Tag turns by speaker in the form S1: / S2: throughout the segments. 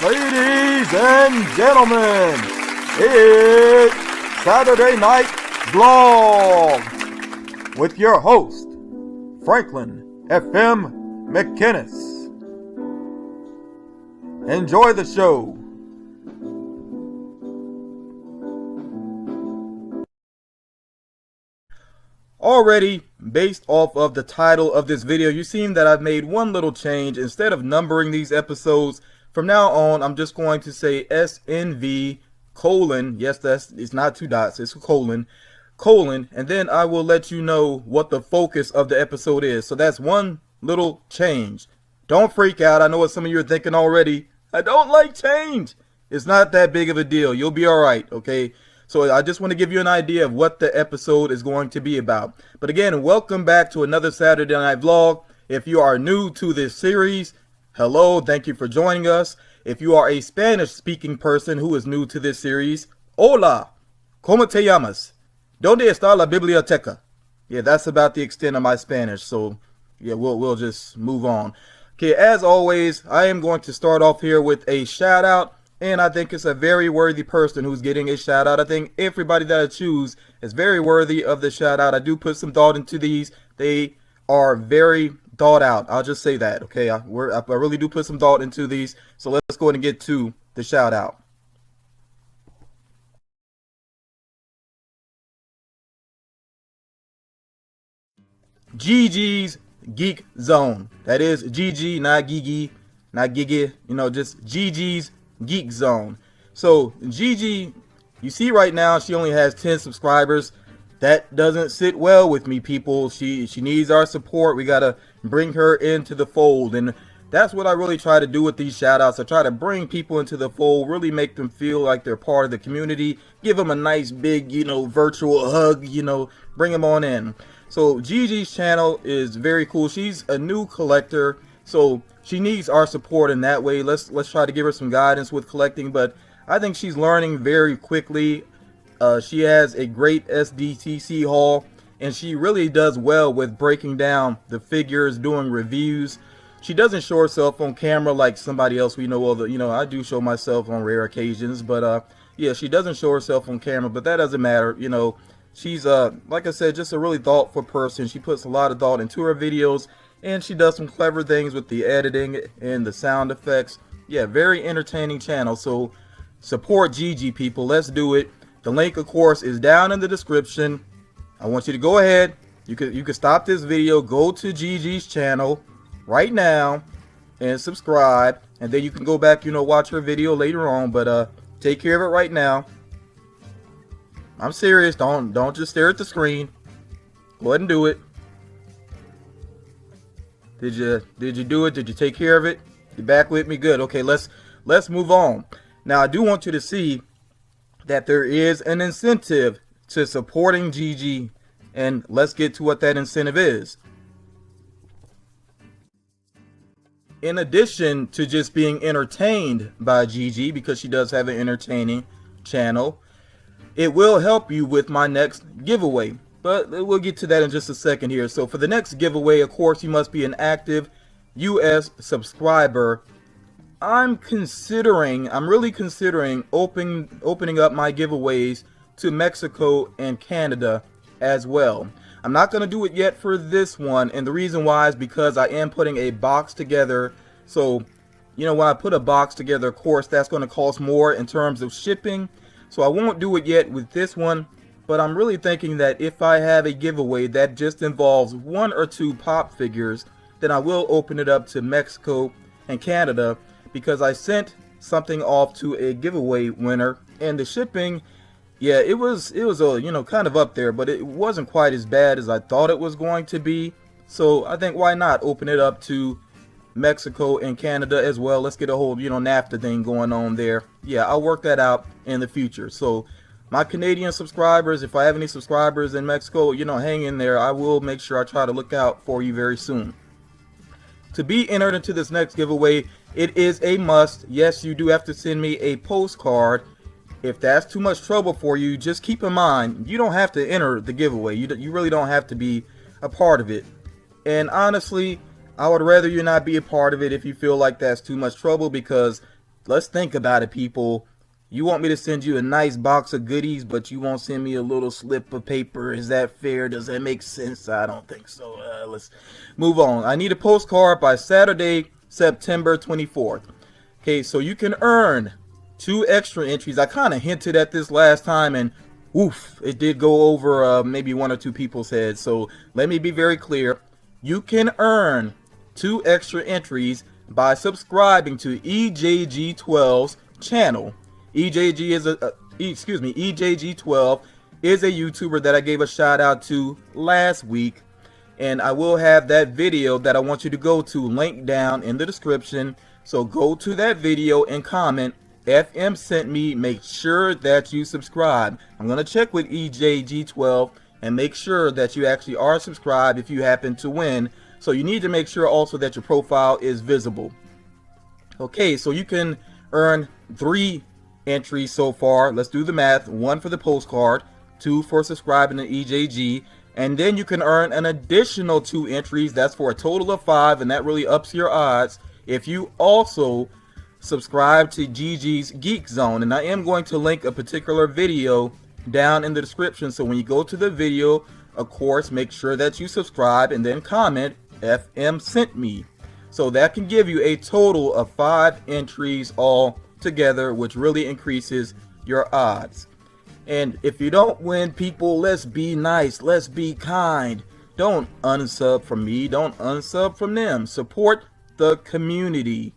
S1: Ladies and gentlemen, it's Saturday Night Vlog with your host, Franklyn McInnis. Enjoy the show. Already, based off of the title of this video, you've seen that I've made one little change. Instead of numbering these episodes, from now on, I'm just going to say SNV colon. Yes, it's not two dots, it's a colon, and then I will let you know what the focus of the episode is. So that's one little change. Don't freak out. I know what some of you are thinking already. I don't like change. It's not that big of a deal. You'll be all right, okay? So I just want to give you an idea of what the episode is going to be about. But again, welcome back to another Saturday Night Vlog. If you are new to this series, hello, thank you for joining us. If you are a Spanish-speaking person who is new to this series, hola, ¿cómo te llamas? ¿Dónde está la biblioteca? Yeah, that's about the extent of my Spanish. So yeah, we'll just move on. Okay, as always, I am going to start off here with a shout out. And I think it's a very worthy person who's getting a shout out. I think everybody that I choose is very worthy of the shout out. I do put some thought into these. They are very thought out. I'll just say that. Okay, I really do put some thought into these. So let's go ahead and get to the shout out. GiGi's Geek Zone. That is GiGi, not GiGi, not GiGi. You know, just GiGi's Geek Zone. So GiGi, you see right now she only has 10 subscribers. That doesn't sit well with me, people. She needs our support. We gotta bring her into the fold, and that's what I really try to do with these shout outs. I try to bring people into the fold, really make them feel like they're part of the community, give them a nice big, virtual hug, bring them on in. So GiGi's channel is very cool. She's a new collector, so she needs our support in that way. Let's try to give her some guidance with collecting, but I think she's learning very quickly. She has a great SDTC haul, and she really does well with breaking down the figures, doing reviews. She doesn't show herself on camera like somebody else we know of. I do show myself on rare occasions, but yeah, she doesn't show herself on camera, but that doesn't matter. She's like I said, just a really thoughtful person. She puts a lot of thought into her videos, and she does some clever things with the editing and the sound effects. Yeah, very entertaining channel. So support GiGi, people. Let's do it. The link, of course, is down in the description. I want you to go ahead. You could stop this video, go to GiGi's channel right now and subscribe, and then you can go back, watch her video later on. But take care of it right now. I'm serious. Don't just stare at the screen. Go ahead and do it. Did you do it? Did you take care of it? You back with me? Good. Okay, let's move on. Now I do want you to see that there is an incentive to supporting GiGi, and let's get to what that incentive is. In addition to just being entertained by GiGi, because she does have an entertaining channel, it will help you with my next giveaway. But we'll get to that in just a second here. So for the next giveaway, of course, you must be an active US subscriber. I'm really considering opening up my giveaways to Mexico and Canada as well. I'm not going to do it yet for this one, and the reason why is because I am putting a box together. So, when I put a box together, of course, that's going to cost more in terms of shipping. So I won't do it yet with this one. But I'm really thinking that if I have a giveaway that just involves 1 or 2 pop figures, then I will open it up to Mexico and Canada, because I sent something off to a giveaway winner, and the shipping, yeah, it was kind of up there, but it wasn't quite as bad as I thought it was going to be. So I think, why not open it up to Mexico and Canada as well? Let's get a whole NAFTA thing going on there. Yeah, I'll work that out in the future. So my Canadian subscribers, if I have any subscribers in Mexico, hang in there. I will make sure I try to look out for you very soon. To be entered into this next giveaway, it is a must. Yes, you do have to send me a postcard. If that's too much trouble for you, just keep in mind, you don't have to enter the giveaway. You really don't have to be a part of it. And honestly, I would rather you not be a part of it if you feel like that's too much trouble, because let's think about it, people. You want me to send you a nice box of goodies, but you won't send me a little slip of paper. Is that fair? Does that make sense? I don't think so. Let's move on. I need a postcard by Saturday, September 24th. Okay, so you can earn 2 extra entries. I kind of hinted at this last time, and oof, it did go over maybe 1 or 2 people's heads. So let me be very clear. You can earn 2 extra entries by subscribing to EJG12's channel. EJG is EJG12 is a YouTuber that I gave a shout out to last week, and I will have that video that I want you to go to linked down in the description. So go to that video and comment FM sent me. Make sure that you subscribe. I'm gonna check with EJG12 and make sure that you actually are subscribed if you happen to win. So you need to make sure also that your profile is visible. Okay, so you can earn 3 entries so far. Let's do the math. 1 for the postcard, 2 for subscribing to EJG, and then you can earn an additional 2 entries. That's for a total of 5, and that really ups your odds if you also subscribe to GiGi's Geek Zone. And I am going to link a particular video down in the description, so when you go to the video, of course, make sure that you subscribe and then comment FM sent me. So that can give you a total of 5 entries all together, which really increases your odds. And if you don't win, people, let's be nice, let's be kind. Don't unsub from me, don't unsub from them. Support the community.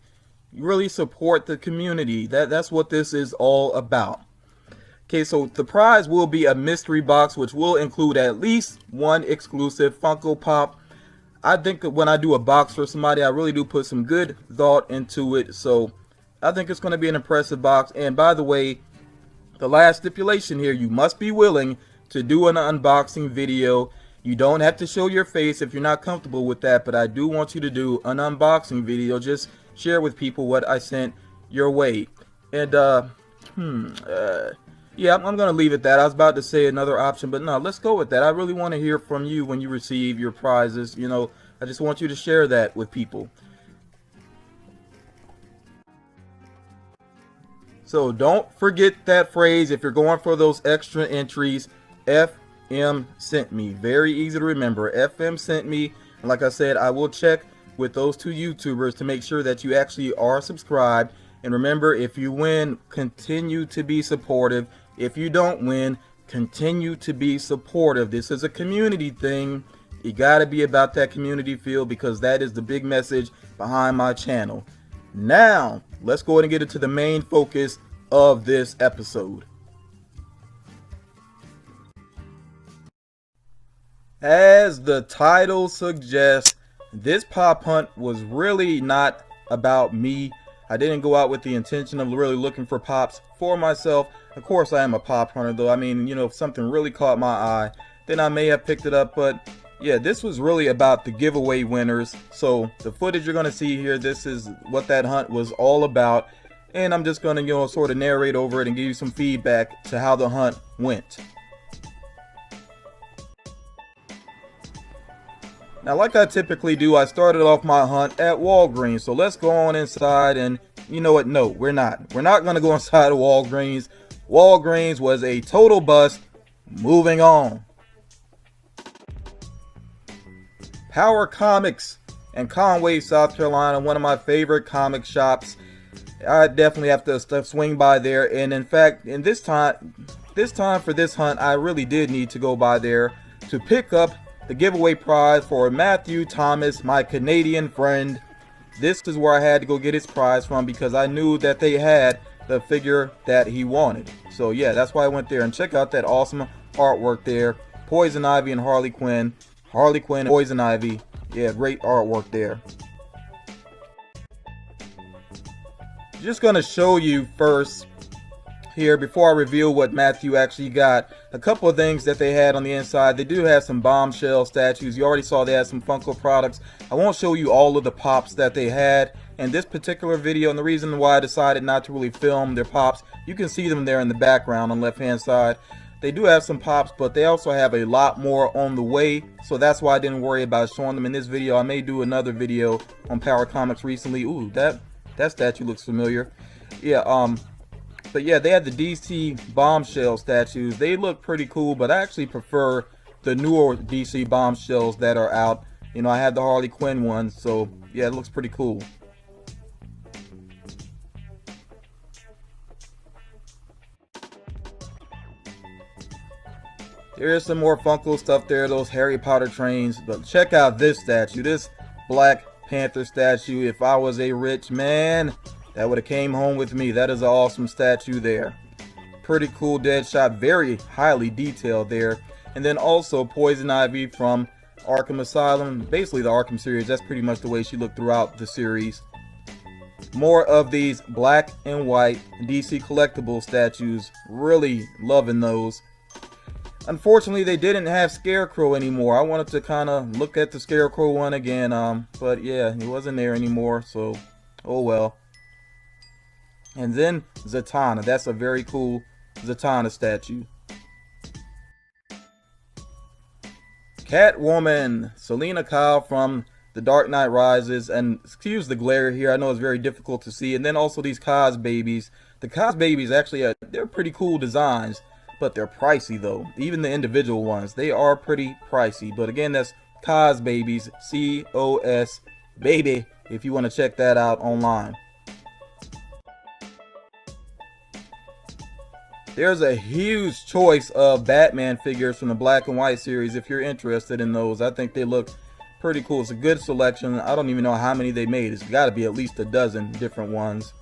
S1: You really support the community. That's what this is all about. Okay, so the prize will be a mystery box, which will include at least 1 exclusive Funko Pop. I think that when I do a box for somebody, I really do put some good thought into it. So I think it's going to be an impressive box. And by the way, the last stipulation here, you must be willing to do an unboxing video. You don't have to show your face if you're not comfortable with that, but I do want you to do an unboxing video. Just share with people what I sent your way. And yeah, I'm gonna leave it at that. I was about to say another option, but no, let's go with that. I really want to hear from you when you receive your prizes. You know, I just want you to share that with people. So don't forget that phrase if you're going for those extra entries. FM sent me. Very easy to remember. FM sent me. And like I said, I will check with those 2 YouTubers to make sure that you actually are subscribed. And remember, if you win, continue to be supportive. If you don't win, continue to be supportive. This is a community thing. You got to be about that community feel, because that is the big message behind my channel. Now, let's go ahead and get into the main focus of this episode. As the title suggests, this pop hunt was really not about me. I didn't go out with the intention of really looking for pops for myself. Of course, I am a pop hunter, though. I mean, you know, if something really caught my eye, then I may have picked it up. But yeah, this was really about the giveaway winners. So the footage you're going to see here, this is what that hunt was all about. And I'm just going to, you know, sort of narrate over it and give you some feedback to how the hunt went. Now, like I typically do, I started off my hunt at Walgreens. So let's go on inside, and you know what? No, we're not. We're not going to go inside of Walgreens. Walgreens was a total bust. Moving on. Power Comics in Conway, South Carolina, one of my favorite comic shops. I definitely have to swing by there. And in fact, in this time for this hunt, I really did need to go by there to pick up the giveaway prize for Matthew Thomas, my Canadian friend. This is where I had to go get his prize from, because I knew that they had the figure that he wanted. So yeah, that's why I went there. And check out that awesome artwork there. Poison Ivy and Harley Quinn. Harley Quinn and Poison Ivy. Yeah, great artwork there. Just going to show you first here, before I reveal what Matthew actually got, a couple of things that they had on the inside. They do have some bombshell statues. You already saw they had some Funko products. I won't show you all of the pops that they had in this particular video, and the reason why I decided not to really film their pops, you can see them there in the background on the left hand side. They do have some pops, but they also have a lot more on the way, so that's why I didn't worry about showing them in this video. I may do another video on Power Comics recently. Ooh, that statue looks familiar. Yeah, but yeah, they had the DC bombshell statues. They look pretty cool, but I actually prefer the newer DC bombshells that are out. You know, I had the Harley Quinn one, so yeah, it looks pretty cool. There's some more Funko stuff there, those Harry Potter trains. But check out this statue, this Black Panther statue. If I was a rich man, that would have came home with me. That is an awesome statue there. Pretty cool dead shot, very highly detailed there. And then also Poison Ivy from Arkham Asylum, basically the Arkham series. That's pretty much the way she looked throughout the series. More of these black and white DC collectible statues. Really loving those. Unfortunately, they didn't have Scarecrow anymore. I wanted to kind of look at the Scarecrow one again, but yeah, he wasn't there anymore, so oh well. And then Zatanna. That's a very cool Zatanna statue. Catwoman, Selena Kyle from The Dark Knight Rises, and excuse the glare here, I know it's very difficult to see. And then also these Cos babies. The Cos babies actually, they're pretty cool designs, but they're pricey though. Even the individual ones, they are pretty pricey. But again, that's Cos babies, C-O-S baby, if you want to check that out online. There's a huge choice of Batman figures from the Black and White series if you're interested in those. I think they look pretty cool. It's a good selection. I don't even know how many they made. It's got to be at least a dozen different ones.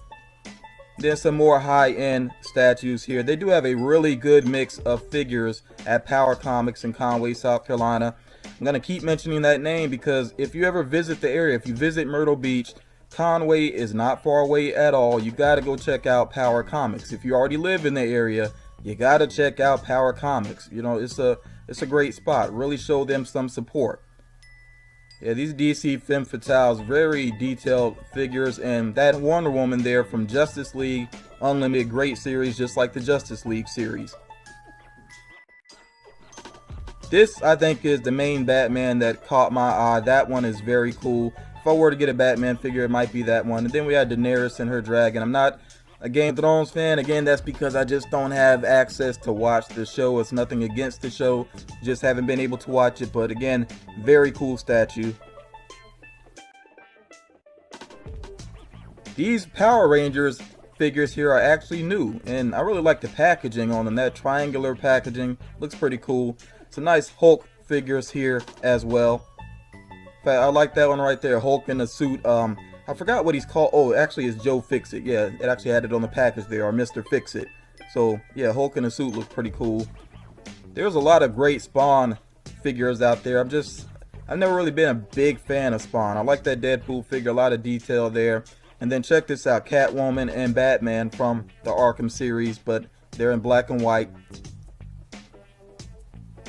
S1: Then some more high-end statues here. They do have a really good mix of figures at Power Comics in Conway, South Carolina. I'm going to keep mentioning that name because if you ever visit the area, if you visit Myrtle Beach, Conway is not far away at all. You got to go check out Power Comics. If you already live in the area, you got to check out Power Comics. You know, it's a great spot. Really show them some support. Yeah, these DC Femme Fatales, very detailed figures, and that Wonder Woman there from Justice League Unlimited, great series, just like the Justice League series. This, I think, is the main Batman that caught my eye. That one is very cool. If I were to get a Batman figure, it might be that one. And then we had Daenerys and her dragon. I'm not a Game of Thrones fan. Again, that's because I just don't have access to watch the show. It's nothing against the show, just haven't been able to watch it. But again, very cool statue. These Power Rangers figures here are actually new, and I really like the packaging on them. That triangular packaging looks pretty cool. Some nice Hulk figures here as well. In fact, I like that one right there, Hulk in a suit. I forgot what he's called. Oh, actually it's Joe Fixit. Yeah, it actually had it on the package there, or Mr. Fixit. So yeah, Hulk in a suit looks pretty cool. There's a lot of great Spawn figures out there. I've never really been a big fan of Spawn. I like that Deadpool figure, a lot of detail there. And then check this out, Catwoman and Batman from the Arkham series, but they're in black and white.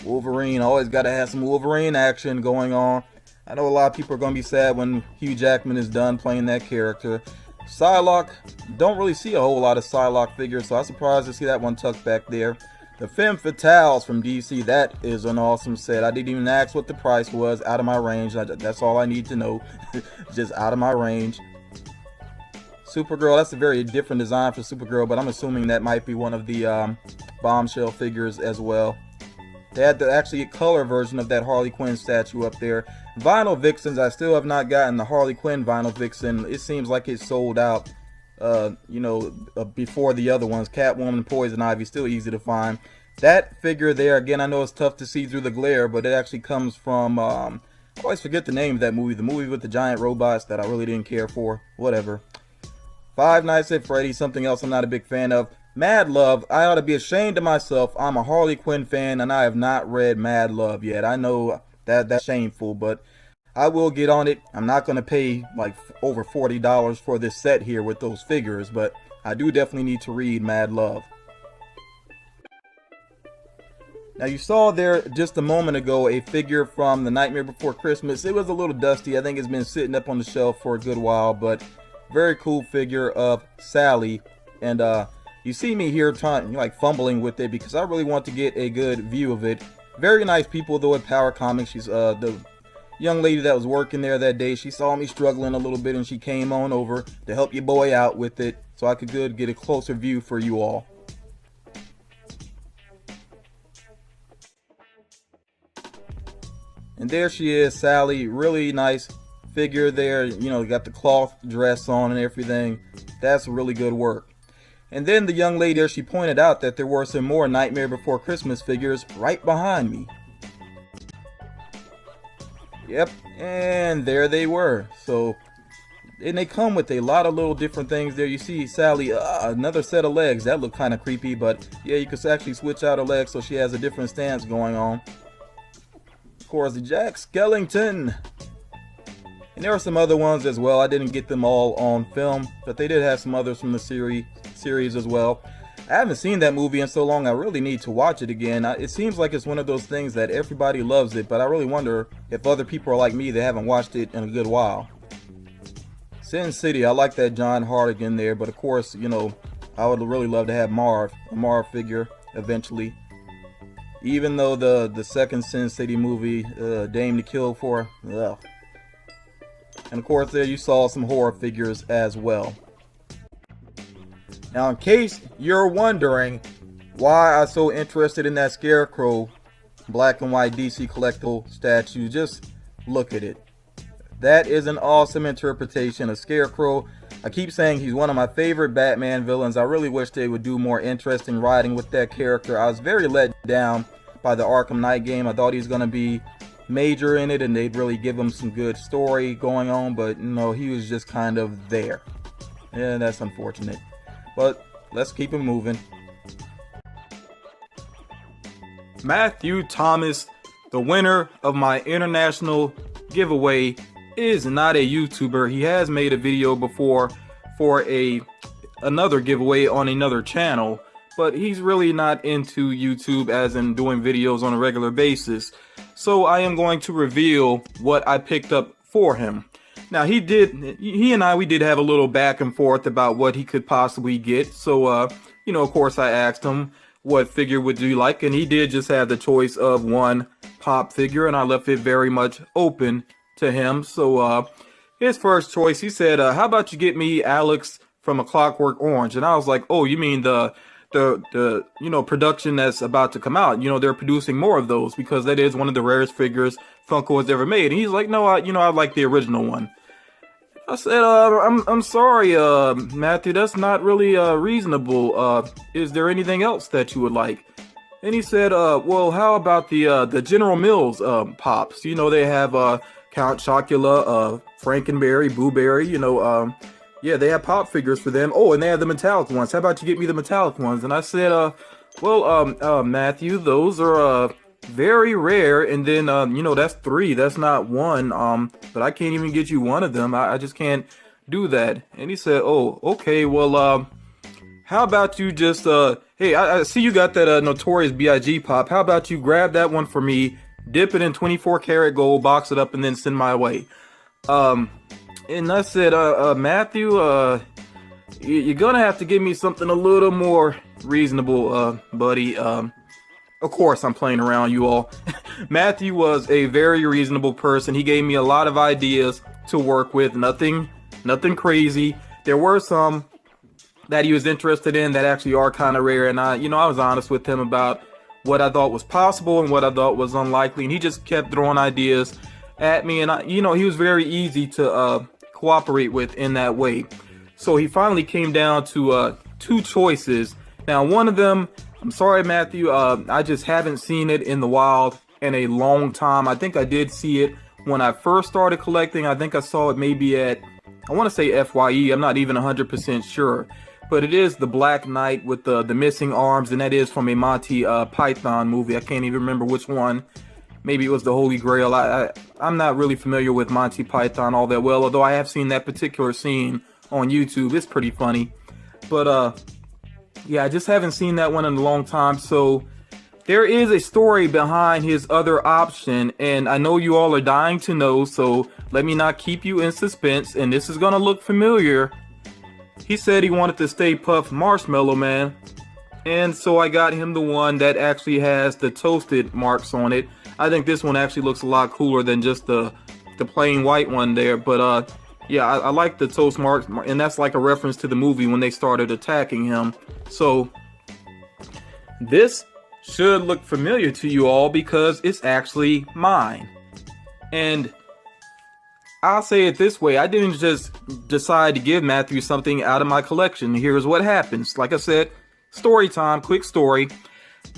S1: Wolverine, always got to have some Wolverine action going on. I know a lot of people are going to be sad when Hugh Jackman is done playing that character. Psylocke, don't really see a whole lot of Psylocke figures, so I'm surprised to see that one tucked back there. The Femme Fatales from DC, that is an awesome set. I didn't even ask what the price was, out of my range. That's all I need to know, just out of my range. Supergirl, that's a very different design for Supergirl, but I'm assuming that might be one of the bombshell figures as well. They had actually a color version of that Harley Quinn statue up there. Vinyl Vixens, I still have not gotten the Harley Quinn Vinyl Vixen. It seems like it's sold out, before the other ones. Catwoman, Poison Ivy, still easy to find. That figure there, again, I know it's tough to see through the glare, but it actually comes from, I always forget the name of that movie. The movie with the giant robots that I really didn't care for. Whatever. Five Nights at Freddy's, something else I'm not a big fan of. Mad Love, I ought to be ashamed of myself. I'm a Harley Quinn fan and I have not read Mad Love yet. I know that's shameful, but I will get on it. I'm not going to pay like over $40 for this set here with those figures, but I do definitely need to read Mad Love. Now you saw there just a moment ago a figure from The Nightmare Before Christmas. It was a little dusty. I think it's been sitting up on the shelf for a good while, but very cool figure of Sally. And you see me here trying, fumbling with it because I really want to get a good view of it. Very nice people though at Power Comics. She's the young lady that was working there that day. She saw me struggling a little bit and she came on over to help your boy out with it. so I could get a closer view for you all. And there she is, Sally. Really nice figure there. You know, got the cloth dress on and everything. That's really good work. And then the young lady there, she pointed out that there were some more Nightmare Before Christmas figures right behind me. Yep, and there they were. So, and they come with a lot of little different things there. You see Sally, another set of legs. That looked kind of creepy, but yeah, you could actually switch out her legs so she has a different stance going on. Of course, Jack Skellington. And there are some other ones as well. I didn't get them all on film, but they did have some others from the series as well. I haven't seen that movie in so long, I really need to watch it again. It seems like it's one of those things that everybody loves it, but I really wonder if other people are like me that haven't watched it in a good while. Sin City, I like that John Hardigan there, but of course, you know, I would really love to have a Marv figure eventually. Even though the second Sin City movie, Dame to Kill For, ugh. And of course there you saw some horror figures as well. Now in case you're wondering why I'm so interested in that Scarecrow black and white DC collectible statue, just look at it. That is an awesome interpretation of Scarecrow. I keep saying he's one of my favorite Batman villains. I really wish they would do more interesting writing with that character. I was very let down by the Arkham Knight game. I thought he was going to be major in it and they'd really give him some good story going on, but no, he was just kind of there. Yeah, that's unfortunate. But let's keep it moving. Matthew Thomas, the winner of my international giveaway, is not a YouTuber. He has made a video before for another giveaway on another channel, but he's really not into YouTube as in doing videos on a regular basis. So I am going to reveal what I picked up for him. Now he and I did have a little back and forth about what he could possibly get. So you know, of course I asked him what figure would you like, and he did just have the choice of one pop figure, and I left it very much open to him. So his first choice, he said, how about you get me Alex from A Clockwork Orange? And I was like, oh, you mean the you know, production that's about to come out? You know, they're producing more of those because that is one of the rarest figures Funko has ever made. And he's like, no, I like the original one. I said, I'm sorry, Matthew, that's not really reasonable. Is there anything else that you would like? And he said, well, how about the General Mills pops? You know, they have Count Chocula, Frankenberry, Boo Berry, you know, yeah, they have pop figures for them. Oh, and they have the metallic ones. How about you get me the metallic ones? And I said, well, Matthew, those are very rare, and then you know, that's 3, that's not 1, but I can't even get you one of them. I just can't do that. And he said, oh, okay, well, how about you just hey, I see you got that Notorious B.I.G. pop. How about you grab that one for me, dip it in 24 karat gold, box it up, and then send my way. And I said, Matthew, you're gonna have to give me something a little more reasonable, buddy. Of course, I'm playing around, you all. Matthew was a very reasonable person. He gave me a lot of ideas to work with. Nothing crazy. There were some that he was interested in that actually are kind of rare, and I was honest with him about what I thought was possible and what I thought was unlikely, and he just kept throwing ideas at me, and he was very easy to cooperate with in that way. So he finally came down to 2 choices. Now, one of them, I'm sorry, Matthew, I just haven't seen it in the wild in a long time. I think I did see it when I first started collecting. I think I saw it maybe at, I want to say FYE. I'm not even 100% sure. But it is the Black Knight with the missing arms, and that is from a Monty Python movie. I can't even remember which one. Maybe it was the Holy Grail. I'm not really familiar with Monty Python all that well, although I have seen that particular scene on YouTube. It's pretty funny. But yeah, I just haven't seen that one in a long time. So there is a story behind his other option, and I know you all are dying to know, so let me not keep you in suspense, and this is gonna look familiar. He said he wanted the Stay Puft Marshmallow Man, and so I got him the one that actually has the toasted marks on it. I think this one actually looks a lot cooler than just the plain white one there, but Yeah, I like the toast marks, and that's like a reference to the movie when they started attacking him. So this should look familiar to you all because it's actually mine. And I'll say it this way, I didn't just decide to give Matthew something out of my collection. Here's what happens. Like I said, story time, quick story.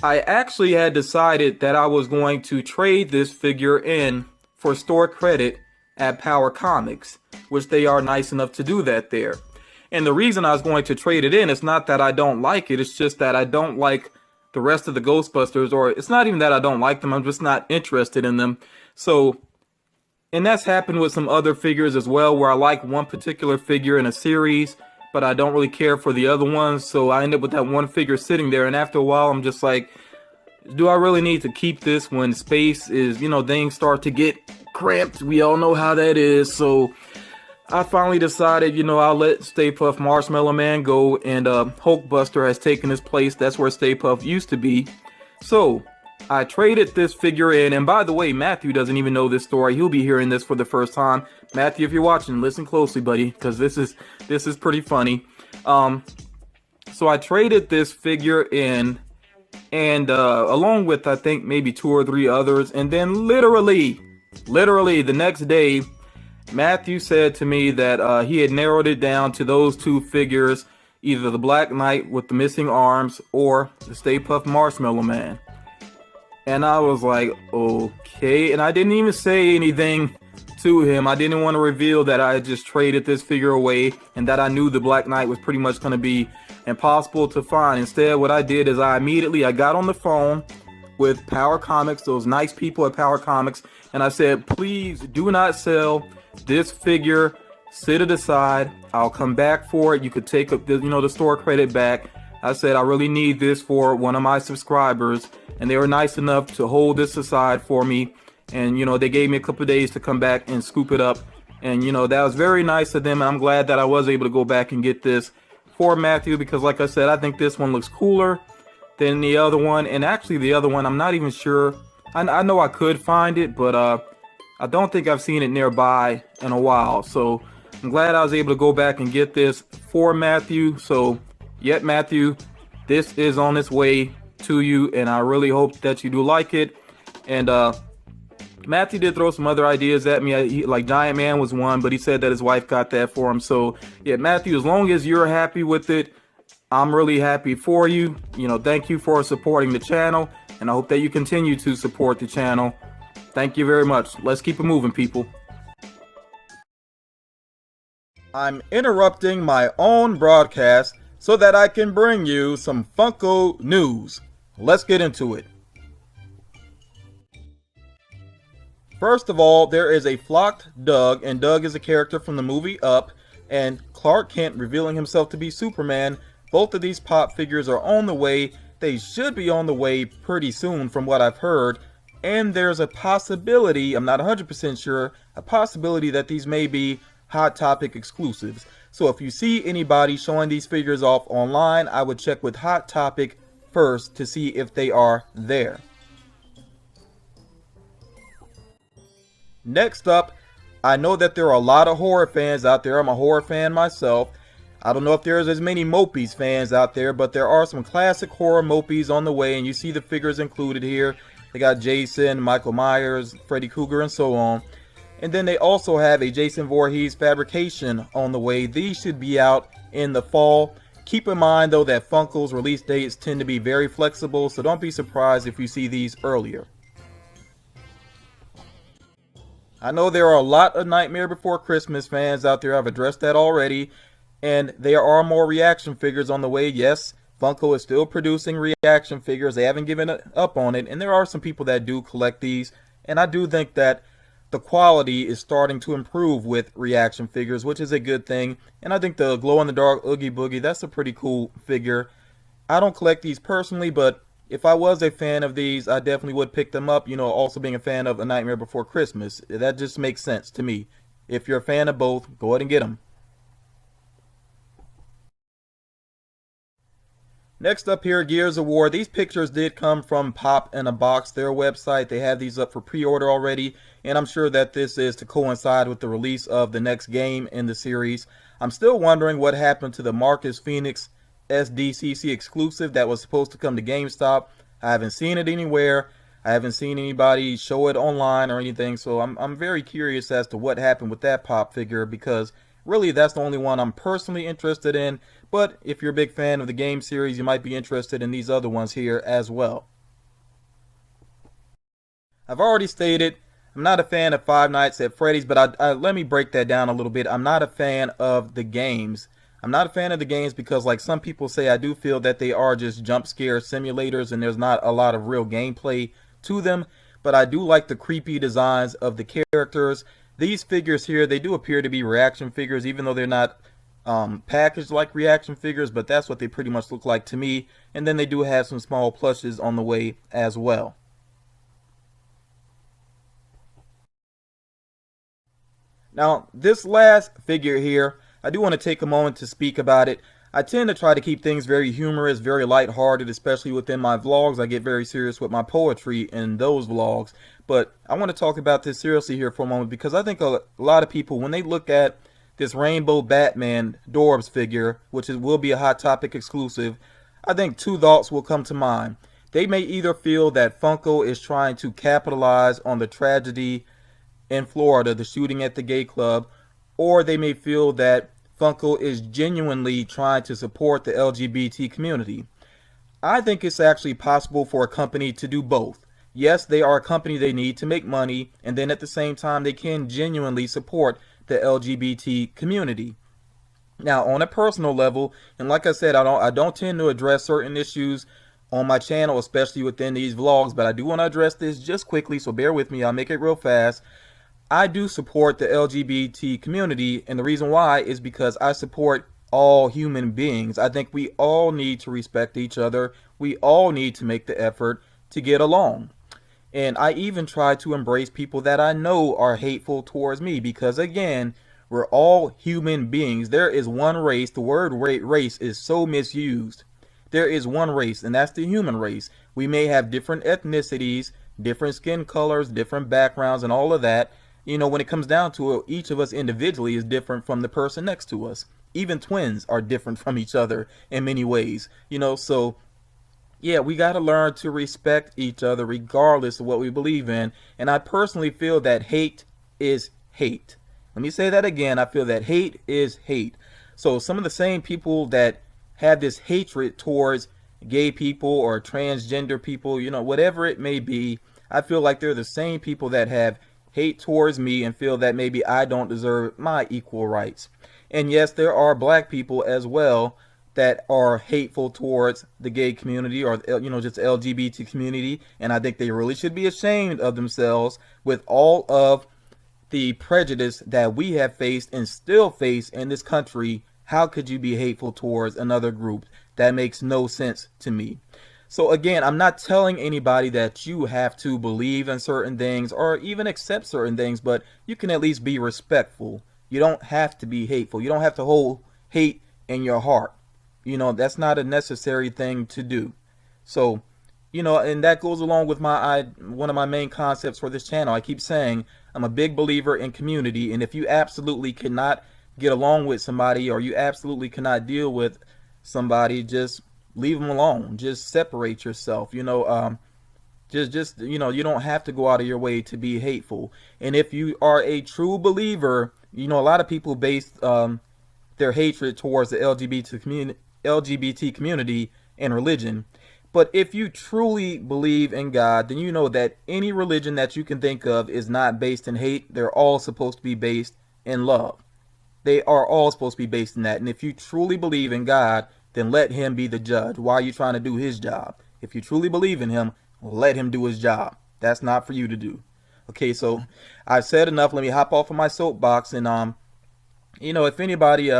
S1: I actually had decided that I was going to trade this figure in for store credit at Power Comics, which they are nice enough to do that there. And the reason I was going to trade it in is not that I don't like it, it's just that I don't like the rest of the Ghostbusters, or it's not even that I don't like them, I'm just not interested in them. So, and that's happened with some other figures as well, where I like one particular figure in a series, but I don't really care for the other ones, so I end up with that one figure sitting there, and after a while I'm just like, do I really need to keep this when space is, things start to get cramped? We all know how that is. So I finally decided, I'll let Stay Puft Marshmallow Man go, and Hulkbuster has taken his place. That's where Stay Puft used to be. So I traded this figure in, and by the way, Matthew doesn't even know this story. He'll be hearing this for the first time. Matthew, if you're watching, listen closely, buddy, because this is pretty funny. So I traded this figure in, and along with, I think, maybe 2 or 3 others, and then literally the next day, Matthew said to me that he had narrowed it down to those 2 figures, either the Black Knight with the missing arms or the Stay Puft Marshmallow Man. And I was like, okay, and I didn't even say anything to him. I didn't want to reveal that I had just traded this figure away and that I knew the Black Knight was pretty much going to be impossible to find. Instead, what I did is I got on the phone with Power Comics, those nice people at Power Comics, and I said, please do not sell this figure. Sit it aside. I'll come back for it. You could take up the store credit back. I said, I really need this for one of my subscribers, and they were nice enough to hold this aside for me. And they gave me a couple of days to come back and scoop it up, and that was very nice of them, and I'm glad that I was able to go back and get this for Matthew, because like I said, I think this one looks cooler than the other one. And actually the other one, I'm not even sure. I know I could find it, but I don't think I've seen it nearby in a while. So I'm glad I was able to go back and get this for Matthew. So yet, Matthew, this is on its way to you, and I really hope that you do like it. And Matthew did throw some other ideas at me, like Giant Man was one, but he said that his wife got that for him. So yeah, Matthew, as long as you're happy with it, I'm really happy for you. Thank you for supporting the channel, and I hope that you continue to support the channel. Thank you very much. Let's keep it moving, people. I'm interrupting my own broadcast so that I can bring you some Funko news. Let's get into it. First of all, there is a flocked Doug, and Doug is a character from the movie Up, and Clark Kent revealing himself to be Superman. Both of these pop figures are on the way. They should be on the way pretty soon from what I've heard. And there's a possibility, I'm not 100% sure, a possibility that these may be Hot Topic exclusives. So if you see anybody showing these figures off online, I would check with Hot Topic first to see if they are there. Next up, I know that there are a lot of horror fans out there. I'm a horror fan myself. I don't know if there's as many Mopies fans out there, but there are some classic horror Mopies on the way, and you see the figures included here. They got Jason, Michael Myers, Freddy Krueger, and so on. And then they also have a Jason Voorhees fabrication on the way. These should be out in the fall. Keep in mind, though, that Funko's release dates tend to be very flexible, so don't be surprised if you see these earlier. I know there are a lot of Nightmare Before Christmas fans out there. I've addressed that already. And there are more reaction figures on the way. Yes, Funko is still producing reaction figures. They haven't given up on it. And there are some people that do collect these. And I do think that the quality is starting to improve with reaction figures, which is a good thing. And I think the glow-in-the-dark Oogie Boogie, that's a pretty cool figure. I don't collect these personally, but if I was a fan of these, I definitely would pick them up. Also being a fan of A Nightmare Before Christmas. That just makes sense to me. If you're a fan of both, go ahead and get them. Next up here, Gears of War. These pictures did come from Pop in a Box, their website. They have these up for pre-order already, and I'm sure that this is to coincide with the release of the next game in the series. I'm still wondering what happened to the Marcus Phoenix SDCC exclusive that was supposed to come to GameStop. I haven't seen it anywhere. I haven't seen anybody show it online or anything, so I'm very curious as to what happened with that Pop figure, because really that's the only one I'm personally interested in. But if you're a big fan of the game series, you might be interested in these other ones here as well. I've already stated I'm not a fan of Five Nights at Freddy's, but let me break that down a little bit. I'm not a fan of the games. I'm not a fan of the games because, like some people say, I do feel that they are just jump scare simulators and there's not a lot of real gameplay to them. But I do like the creepy designs of the characters. These figures here, they do appear to be reaction figures, even though they're not packaged like reaction figures, but that's what they pretty much look like to me. And then they do have some small plushes on the way as well. Now, this last figure here, I do want to take a moment to speak about it. I tend to try to keep things very humorous, very lighthearted, especially within my vlogs. I get very serious with my poetry in those vlogs. But I want to talk about this seriously here for a moment, because I think a lot of people, when they look at this Rainbow Batman Dorbs figure, which will be a Hot Topic exclusive, I think two thoughts will come to mind. They may either feel that Funko is trying to capitalize on the tragedy in Florida, the shooting at the gay club, or they may feel that Funko is genuinely trying to support the LGBT community. I think it's actually possible for a company to do both. Yes, they are a company, they need to make money, and then at the same time they can genuinely support the LGBT community. Now, on a personal level, and like I said, I don't tend to address certain issues on my channel, especially within these vlogs, but I do want to address this just quickly, so bear with me. I'll make it real fast. I do support the LGBT community, and the reason why is because I support all human beings. I think we all need to respect each other. We all need to make the effort to get along. And I even try to embrace people that I know are hateful towards me, because again, we're all human beings. There is one race. The word race is so misused. There is one race, and that's the human race. We may have different ethnicities, different skin colors, different backgrounds, and all of that. You know, when it comes down to it, each of us individually is different from the person next to us. Even twins are different from each other in many ways. You know, so yeah, we got to learn to respect each other regardless of what we believe in. And I personally feel that hate is hate. Let me say that again. I feel that hate is hate. So some of the same people that have this hatred towards gay people or transgender people, you know, whatever it may be, I feel like they're the same people that have hate towards me and feel that maybe I don't deserve my equal rights. And yes, there are black people as well that are hateful towards the gay community, or you know, just the LGBT community, and I think they really should be ashamed of themselves with all of the prejudice that we have faced and still face in this country. How could you be hateful towards another group? That makes no sense to me. So again, I'm not telling anybody that you have to believe in certain things or even accept certain things, but you can at least be respectful. You don't have to be hateful. You don't have to hold hate in your heart. You know, that's not a necessary thing to do. So, you know, and that goes along with one of my main concepts for this channel. I keep saying I'm a big believer in community, and if you absolutely cannot get along with somebody, or you absolutely cannot deal with somebody, just leave them alone. Just separate yourself. You know, just you know, you don't have to go out of your way to be hateful. And if you are a true believer, you know, a lot of people base their hatred towards the LGBT community and religion. But if you truly believe in God, then you know that any religion that you can think of is not based in hate. They're all supposed to be based in love. They are all supposed to be based in that. And if you truly believe in God, then let him be the judge. Why are you trying to do his job? If you truly believe in him, let him do his job. That's not for you to do. Okay, so I've said enough. Let me hop off of my soapbox. And you know, if anybody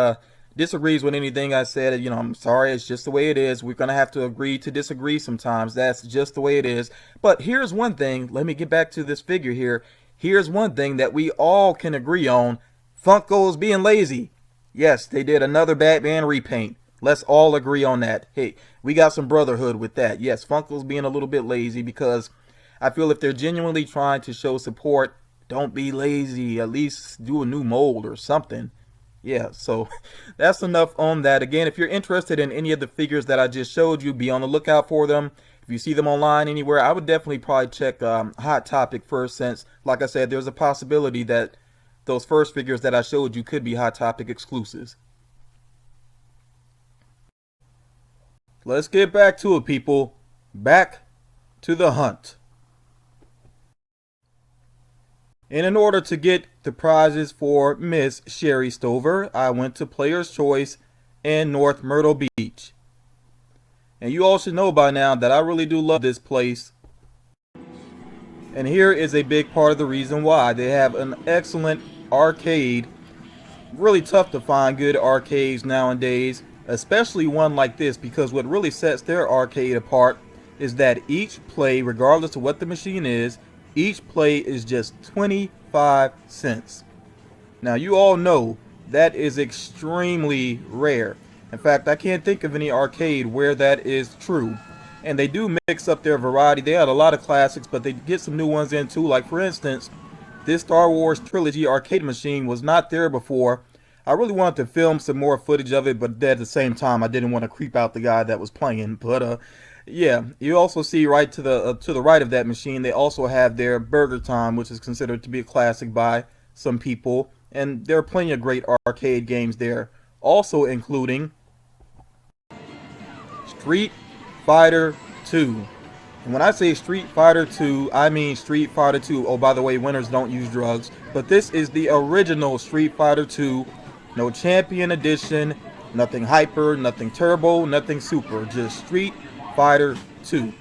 S1: disagrees with anything I said, you know, I'm sorry. It's just the way it is. We're gonna have to agree to disagree sometimes. That's just the way it is. But here's one thing. Let me get back to this figure here. Here's one thing that we all can agree on. Funko's being lazy. Yes, they did another Batman repaint. Let's all agree on that. Hey, we got some brotherhood with that. Yes, Funko's being a little bit lazy because I feel if they're genuinely trying to show support, don't be lazy. At least do a new mold or something. Yeah, so that's enough on that. Again, if you're interested in any of the figures that I just showed you, be on the lookout for them. If you see them online anywhere, I would definitely probably check Hot Topic first, since, like I said, there's a possibility that those first figures that I showed you could be Hot Topic exclusives. Let's get back to it, people. Back to the hunt. And in order to get the prizes for Miss Sherry Stover, I went to Player's Choice in North Myrtle Beach. And you all should know by now that I really do love this place. And here is a big part of the reason why. They have an excellent arcade. Really tough to find good arcades nowadays, especially one like this, because what really sets their arcade apart is that each play, regardless of what the machine is, each play is just 25 cents. Now you all know that is extremely rare. In fact, I can't think of any arcade where that is true. And they do mix up their variety. They had a lot of classics, but they get some new ones in too. Like for instance, this Star Wars Trilogy arcade machine was not there before. I really wanted to film some more footage of it, but at the same time, I didn't want to creep out the guy that was playing. But yeah, you also see right to the right of that machine, they also have their Burger Time, which is considered to be a classic by some people, and there are plenty of great arcade games there, also including Street Fighter 2. And when I say Street Fighter 2, I mean Street Fighter 2. Oh, by the way, winners don't use drugs. But this is the original Street Fighter 2. No Champion Edition, nothing Hyper, nothing Turbo, nothing Super. Just Street Fighter 2.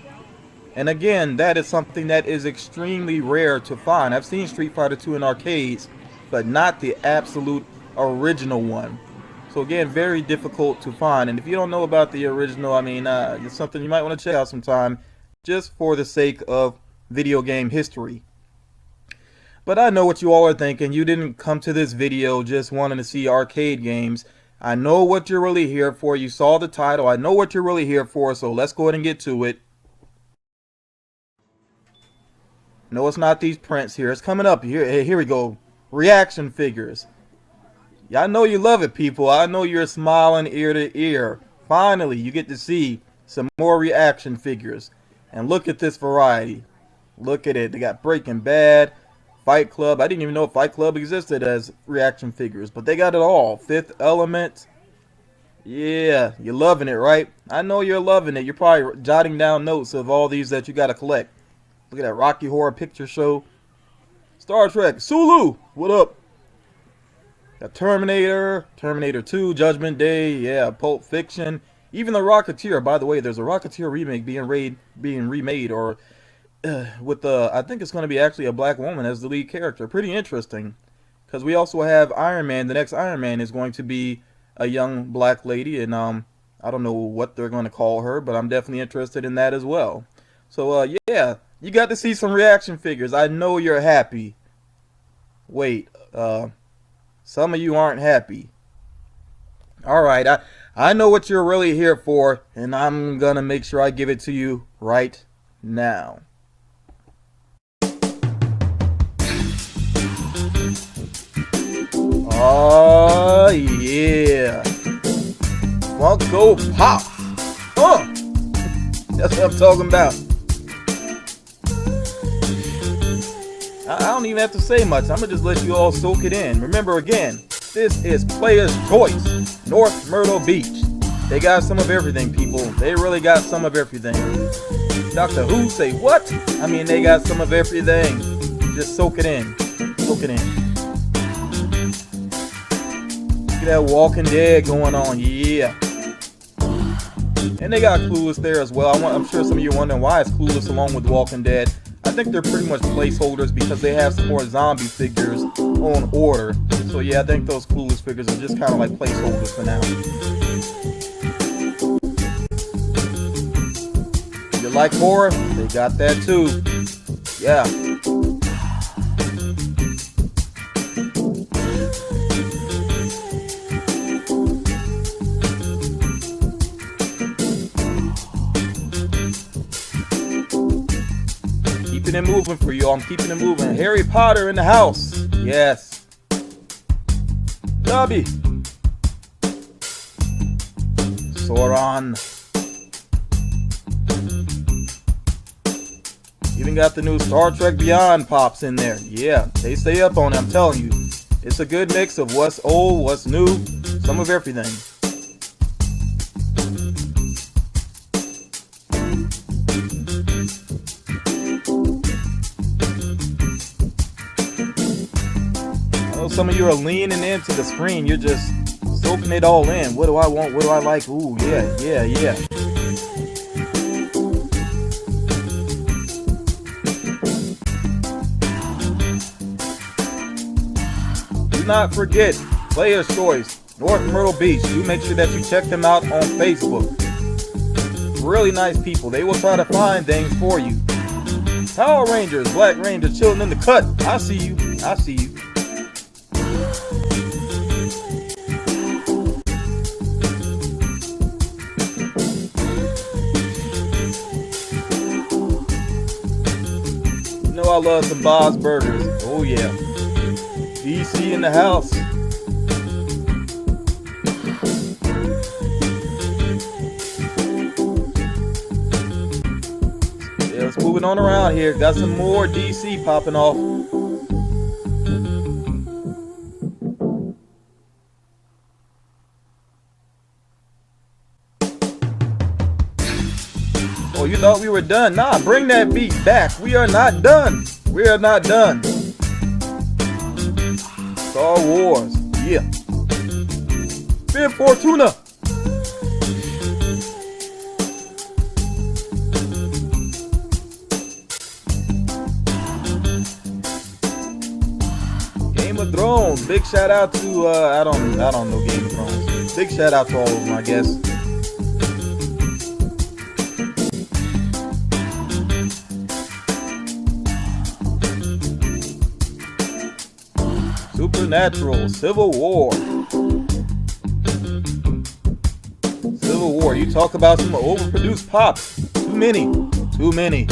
S1: And again, that is something that is extremely rare to find. I've seen Street Fighter 2 in arcades, but not the absolute original one. So again, very difficult to find. And if you don't know about the original, I mean, it's something you might want to check out sometime, just for the sake of video game history. But I know what you all are thinking. You didn't come to this video just wanting to see arcade games. I know what you're really here for. You saw the title. I know what you're really here for, so let's go ahead and get to it. No, it's not these prints here. It's coming up. Here we go. Reaction figures. Yeah, I know you love it, people. I know you're smiling ear to ear. Finally, you get to see some more reaction figures. And look at this variety. Look at it. They got Breaking Bad, Fight Club. I didn't even know Fight Club existed as reaction figures, but they got it all. Fifth Element. Yeah, you're loving it, right? I know you're loving it. You're probably jotting down notes of all these that you got to collect. Look at that Rocky Horror Picture Show. Star Trek. Sulu. What up? Got Terminator. Terminator 2. Judgment Day. Yeah, Pulp Fiction. Even the Rocketeer. By the way, there's a Rocketeer remake being remade, or with I think it's going to be actually a black woman as the lead character. Pretty interesting, because we also have Iron Man. The next Iron Man is going to be a young black lady, and I don't know what they're going to call her, but I'm definitely interested in that as well. So yeah, you got to see some reaction figures. I know you're happy. Wait, some of you aren't happy. All right, I know what you're really here for, and I'm gonna make sure I give it to you right now. Oh yeah, Funko Pop. That's what I'm talking about. I don't even have to say much. I'm gonna just let you all soak it in. Remember again, this is Player's Choice, North Myrtle Beach. They got some of everything, people. They really got some of everything. Doctor Who say what? I mean, they got some of everything. Just soak it in. Soak it in. Look at that Walking Dead going on. Yeah. And they got Clueless there as well. I'm sure some of you are wondering why it's Clueless along with Walking Dead. I think they're pretty much placeholders because they have some more zombie figures on order. So yeah, I think those Clueless figures are just kind of like placeholders for now. If you like horror, they got that too. Yeah. keeping it moving for you. I'm keeping it moving. Harry Potter in the house. Yes. Dobby. Sauron. Even got the new Star Trek Beyond pops in there. Yeah, they stay up on it, I'm telling you. It's a good mix of what's old, what's new, some of everything. I know some of you are leaning into the screen. You're just soaking it all in. What do I want? What do I like? Ooh, yeah. Do not forget, Player's Choice, North Myrtle Beach. Do make sure that you check them out on Facebook. Really nice people. They will try to find things for you. Power Rangers, Black Rangers chilling in the cut. I see you. I see you. You know I love some Bob's Burgers. Oh yeah. DC in the house. Yeah, let's move it on around here. Got some more DC popping off. Oh, you thought we were done? Nah, bring that beat back. We are not done. We are not done. Star Wars, yeah. Bib Fortuna. Game of Thrones. Big shout out to I don't know Game of Thrones. Big shout out to all of them, I guess. Supernatural, Civil War. Civil War, you talk about some overproduced pops. Too many. Too many.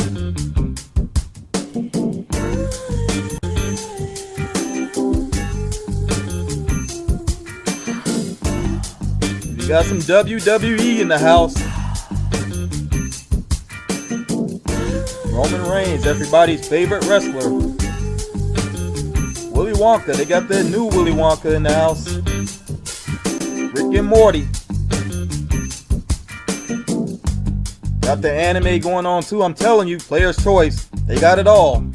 S1: You got some WWE in the house. Roman Reigns, everybody's favorite wrestler. Willy Wonka, they got that new Willy Wonka in the house. Rick and Morty. Got the anime going on too, I'm telling you, Player's Choice. They got it all.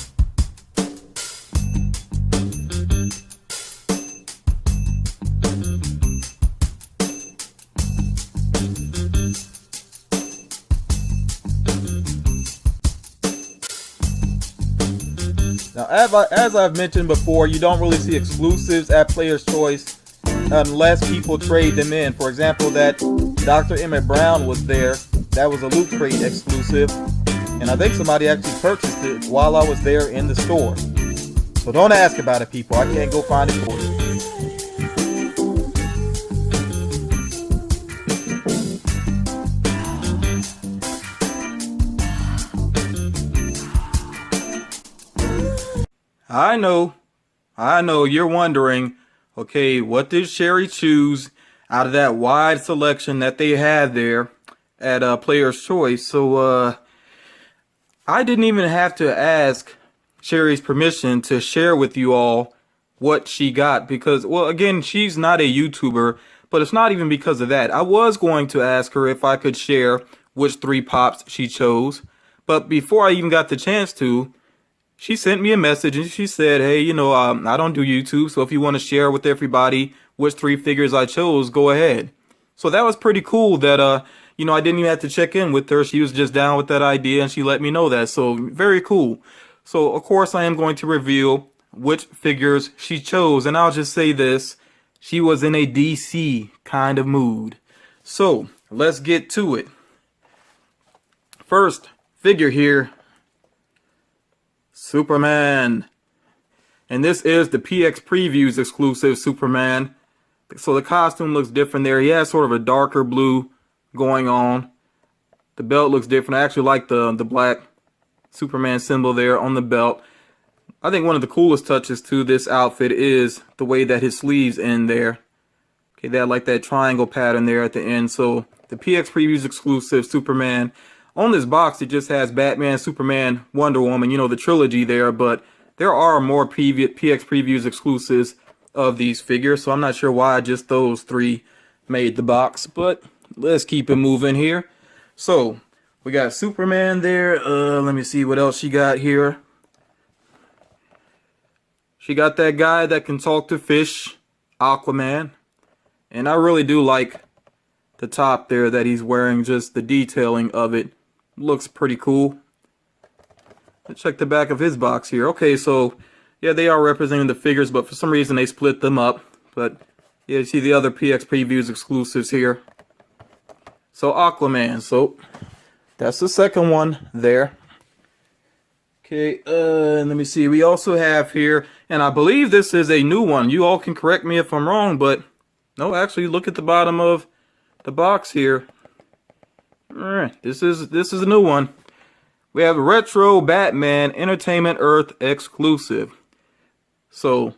S1: Now, as I've mentioned before, you don't really see exclusives at Player's Choice unless people trade them in. For example, that Dr. Emmett Brown was there. That was a Loot Crate exclusive. And I think somebody actually purchased it while I was there in the store. So don't ask about it, people. I can't go find it for you. I know you're wondering, okay, what did Sherry choose out of that wide selection that they had there at Player's Choice? So I didn't even have to ask Sherry's permission to share with you all what she got because, well, again, she's not a YouTuber, but it's not even because of that. I was going to ask her if I could share which 3 pops she chose, but before I even got the chance to, she sent me a message and she said, hey, you know, I don't do YouTube, so if you want to share with everybody which 3 figures I chose, go ahead. So that was pretty cool that, you know, I didn't even have to check in with her. She was just down with that idea and she let me know that. So very cool. So, of course, I am going to reveal which figures she chose. And I'll just say this. She was in a DC kind of mood. So let's get to it. First figure here. Superman. And this is the PX Previews exclusive Superman. So the costume looks different there. He has sort of a darker blue going on. The belt looks different. I actually like the black Superman symbol there on the belt. I think one of the coolest touches to this outfit is the way that his sleeves end there. Okay, they had like that triangle pattern there at the end. So the PX Previews exclusive Superman. On this box, it just has Batman, Superman, Wonder Woman, you know, the trilogy there. But there are more PX Previews exclusives of these figures. So I'm not sure why just those three made the box. But let's keep it moving here. So we got Superman there. Let me see what else she got here. She got that guy that can talk to fish, Aquaman. And I really do like the top there that he's wearing. Just the detailing of it looks pretty cool. Let's check the back of his box here. Okay, so yeah, they are representing the figures, but for some reason they split them up. But yeah, you see the other PX Previews exclusives here. So Aquaman, so that's the second one there. Okay, let me see. We also have here, and I believe this is a new one. You all can correct me if I'm wrong, but no, actually, look at the bottom of the box here. All right, this is a new one. We have a Retro Batman Entertainment Earth exclusive. So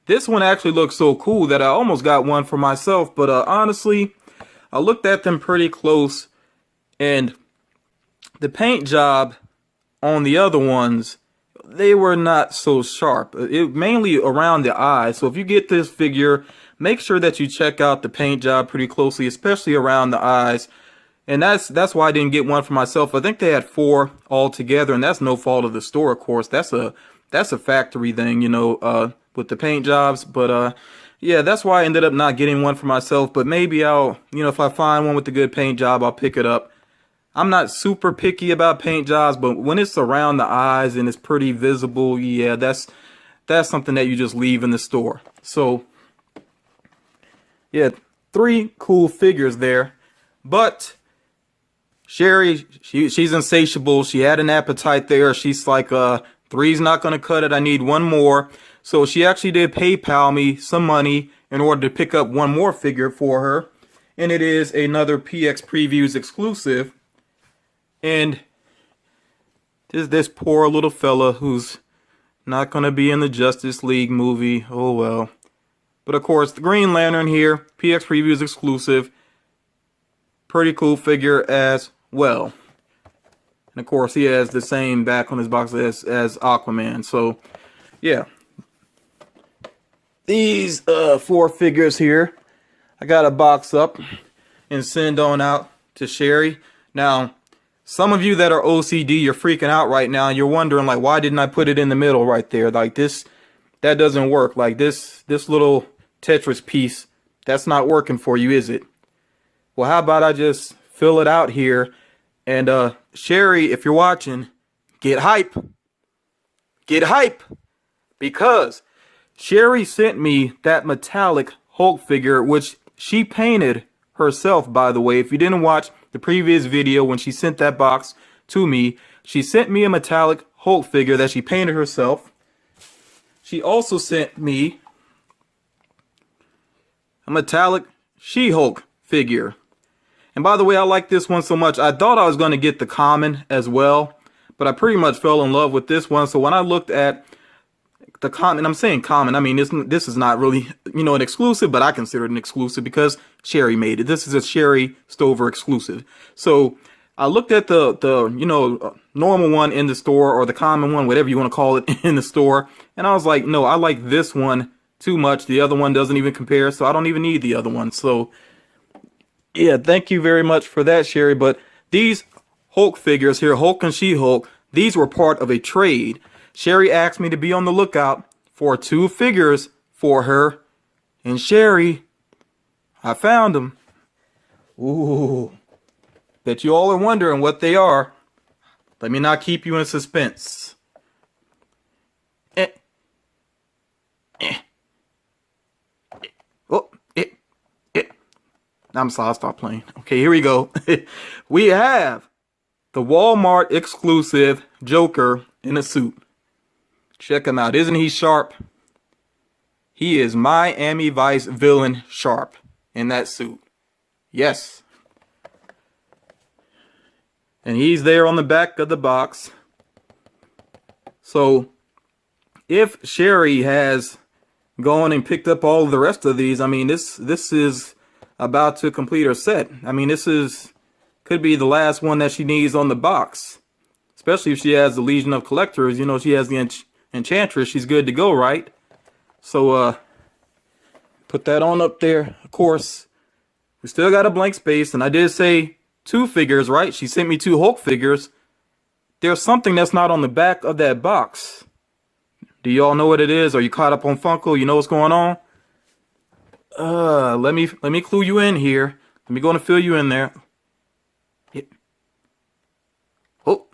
S1: this one actually looks so cool that I almost got one for myself. But honestly, I looked at them pretty close, and the paint job on the other ones, they were not so sharp. It mainly around the eyes. So if you get this figure, make sure that you check out the paint job pretty closely, especially around the eyes. And that's why I didn't get one for myself. I think they had 4 altogether, and that's no fault of the store, of course. That's a factory thing, you know, with the paint jobs. But yeah, that's why I ended up not getting one for myself. But maybe I'll, you know, if I find one with a good paint job, I'll pick it up. I'm not super picky about paint jobs, but when it's around the eyes and it's pretty visible, yeah, that's something that you just leave in the store. So yeah, 3 cool figures there. But Sherry, she's insatiable. She had an appetite there. She's like, 3's not going to cut it. I need one more. So she actually did PayPal me some money in order to pick up one more figure for her. And it is another PX Previews exclusive. And this poor little fella who's not going to be in the Justice League movie. Oh, well. But of course, the Green Lantern here, PX Previews exclusive. Pretty cool figure as well. And of course, he has the same back on his box as Aquaman. So, yeah. These 4 figures here, I got a box up and send on out to Sherry. Now, some of you that are OCD, you're freaking out right now. You're wondering, like, why didn't I put it in the middle right there? Like, that doesn't work. Like, this little Tetris piece, that's not working for you, is it? Well, how about I just fill it out here? And, Sherry, if you're watching, get hype. Get hype. Because Sherry sent me that metallic Hulk figure, which she painted herself, by the way. If you didn't watch the previous video when she sent that box to me, she sent me a metallic Hulk figure that she painted herself. She also sent me a metallic She-Hulk figure. And by the way, I like this one so much. I thought I was going to get the common as well, but I pretty much fell in love with this one. So when I looked at the common, I'm saying common, I mean, this is not really, you know, an exclusive, but I consider it an exclusive because Sherry made it. This is a Sherry Stover exclusive. So I looked at the you know, normal one in the store, or the common one, whatever you want to call it, in the store. And I was like, no, I like this one too much. The other one doesn't even compare, so I don't even need the other one. So yeah, thank you very much for that, Sherry. But these Hulk figures here, Hulk and She-Hulk, these were part of a trade. Sherry asked me to be on the lookout for 2 figures for her. And Sherry, I found them. Ooh. Bet you all are wondering what they are. Let me not keep you in suspense. Oh, I'm sorry, I'll stop playing. Okay, here we go. We have the Walmart exclusive Joker in a suit. Check him out. Isn't he sharp? He is Miami Vice villain sharp in that suit. Yes. And he's there on the back of the box. So if Sherry has gone and picked up all of the rest of these, I mean, this is about to complete her set. I mean, could be the last one that she needs on the box, especially if she has the Legion of Collectors. You know, she has the Enchantress. She's good to go, right? So put that on up there. Of course, we still got a blank space, and I did say 2 figures, right? She sent me 2 Hulk figures. There's something that's not on the back of that box. Do y'all know what it is? Are you caught up on Funko? You know what's going on? Let me clue you in here. Let me go and fill you in there. Yeah. Oh.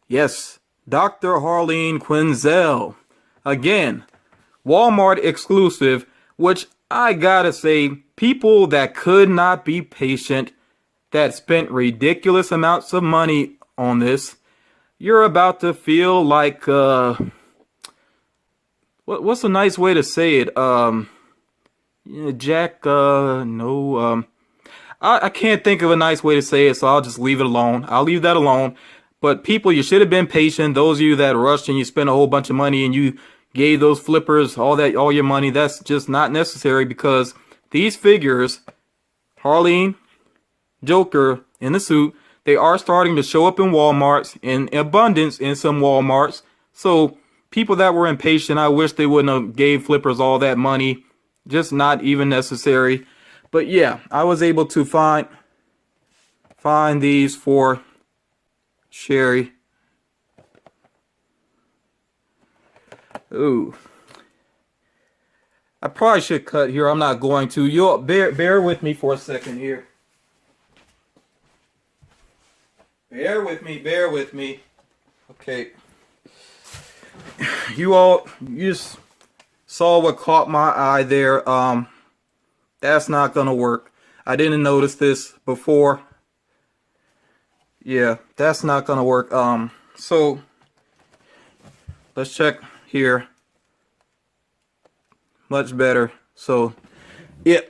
S1: Yes, Dr. Harleen Quinzel. Again, Walmart exclusive, which I gotta say, people that could not be patient, that spent ridiculous amounts of money on this, you're about to feel like, what's a nice way to say it? I can't think of a nice way to say it, so I'll just leave it alone. I'll leave that alone. But people, you should have been patient. Those of you that rushed and you spent a whole bunch of money and you gave those flippers all your money, that's just not necessary, because these figures, Harleen, Joker in the suit, they are starting to show up in Walmarts in abundance in some Walmarts. So people that were impatient, I wish they wouldn't have gave flippers all that money. Just not even necessary. But yeah, I was able to find these for Sherry. Ooh. I probably should cut here. I'm not going to. You'll bear with me for a second here. Bear with me. Okay. You just saw what caught my eye there. That's not gonna work. I didn't notice this before. Yeah, that's not gonna work. So let's check here. Much better. So yeah,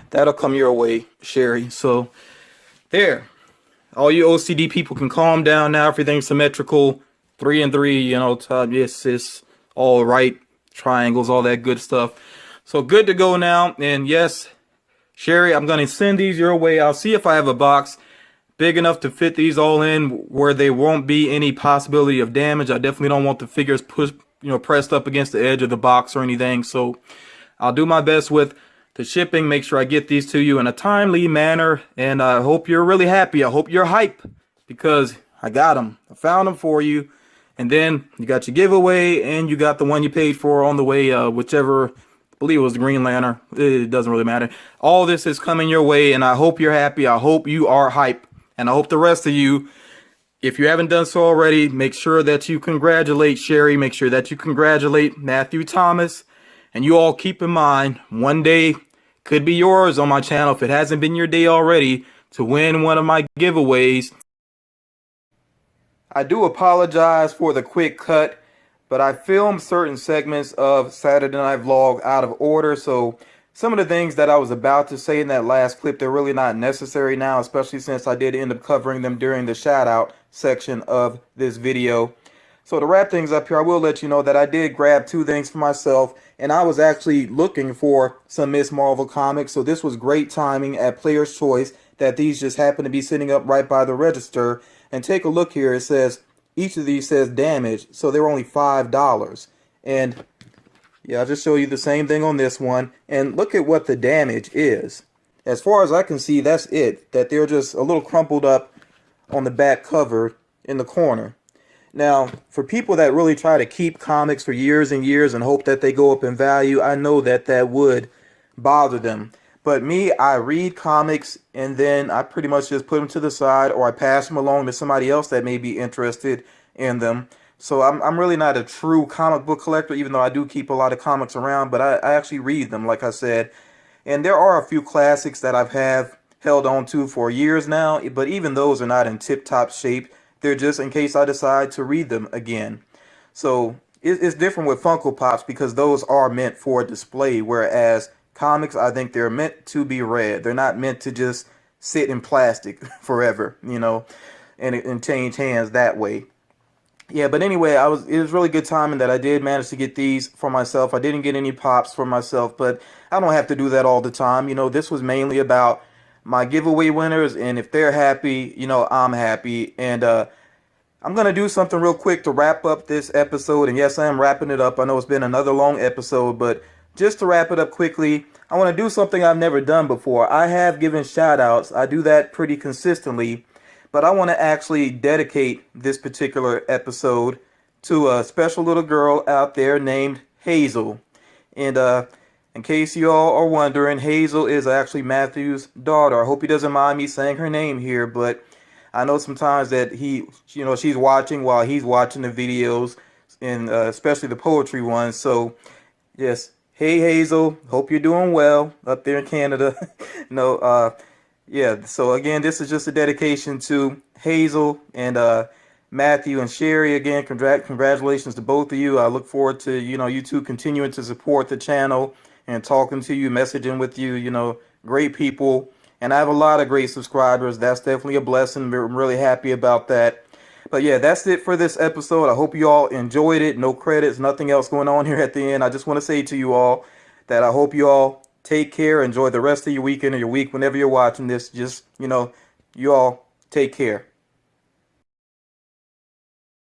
S1: that'll come your way, Sherry. So there. All you OCD people can calm down now. Everything's symmetrical. 3 and 3, you know, yes, it's all right. Triangles, all that good stuff. So good to go now. And yes, Sherry, I'm going to send these your way. I'll see if I have a box big enough to fit these all in where there won't be any possibility of damage. I definitely don't want the figures pressed up against the edge of the box or anything. So I'll do my best with the shipping, make sure I get these to you in a timely manner, and I hope you're really happy. I hope you're hype, because I got them. I found them for you, and then you got your giveaway, and you got the one you paid for on the way, whichever, I believe it was the Green Lantern. It doesn't really matter. All this is coming your way, and I hope you're happy. I hope you are hype, and I hope the rest of you, if you haven't done so already, make sure that you congratulate Sherry, make sure that you congratulate Matthew Thomas, and you all keep in mind, one day could be yours on my channel, if it hasn't been your day already, to win one of my giveaways. I do apologize for the quick cut, but I filmed certain segments of Saturday Night Vlog out of order, so some of the things that I was about to say in that last clip, they're really not necessary now, especially since I did end up covering them during the shout out section of this video. So to wrap things up here, I will let you know that I did grab 2 things for myself, and I was actually looking for some Miss Marvel comics, so this was great timing at Player's Choice that these just happen to be sitting up right by the register. And take a look here, it says, each of these says damage, so they're only $5. And yeah, I'll just show you the same thing on this one, and look at what the damage is. As far as I can see, that's it, that they're just a little crumpled up on the back cover in the corner. Now, for people that really try to keep comics for years and years and hope that they go up in value, I know that that would bother them. But me, I read comics and then I pretty much just put them to the side, or I pass them along to somebody else that may be interested in them. So I'm really not a true comic book collector, even though I do keep a lot of comics around, but I actually read them, like I said. And there are a few classics that I've held on to for years now, but even those are not in tip-top shape. They're just in case I decide to read them again. So it's different with Funko Pops, because those are meant for display, whereas comics, I think they're meant to be read. They're not meant to just sit in plastic forever, and change hands that way. Yeah, but anyway, it was really good timing that I did manage to get these for myself. I didn't get any pops for myself, but I don't have to do that all the time. This was mainly about my giveaway winners, and if they're happy, I'm happy. And I'm going to do something real quick to wrap up this episode. And yes, I am wrapping it up. I know it's been another long episode, but just to wrap it up quickly, I want to do something I've never done before. I have given shout outs. I do that pretty consistently, but I want to actually dedicate this particular episode to a special little girl out there named Hazel. And in case you all are wondering, Hazel is actually Matthew's daughter. I hope he doesn't mind me saying her name here, but I know sometimes that she's watching while he's watching the videos, and especially the poetry ones. So, yes, hey Hazel, hope you're doing well up there in Canada. Yeah. So again, this is just a dedication to Hazel and Matthew and Sherry. Again, congratulations to both of you. I look forward to you two continuing to support the channel and talking to you, messaging with you. Great people. And I have a lot of great subscribers. That's definitely a blessing. I'm really happy about that. But yeah, that's it for this episode. I hope you all enjoyed it. No credits, nothing else going on here at the end. I just want to say to you all that I hope you all take care. Enjoy the rest of your weekend or your week whenever you're watching this. Just, you all take care.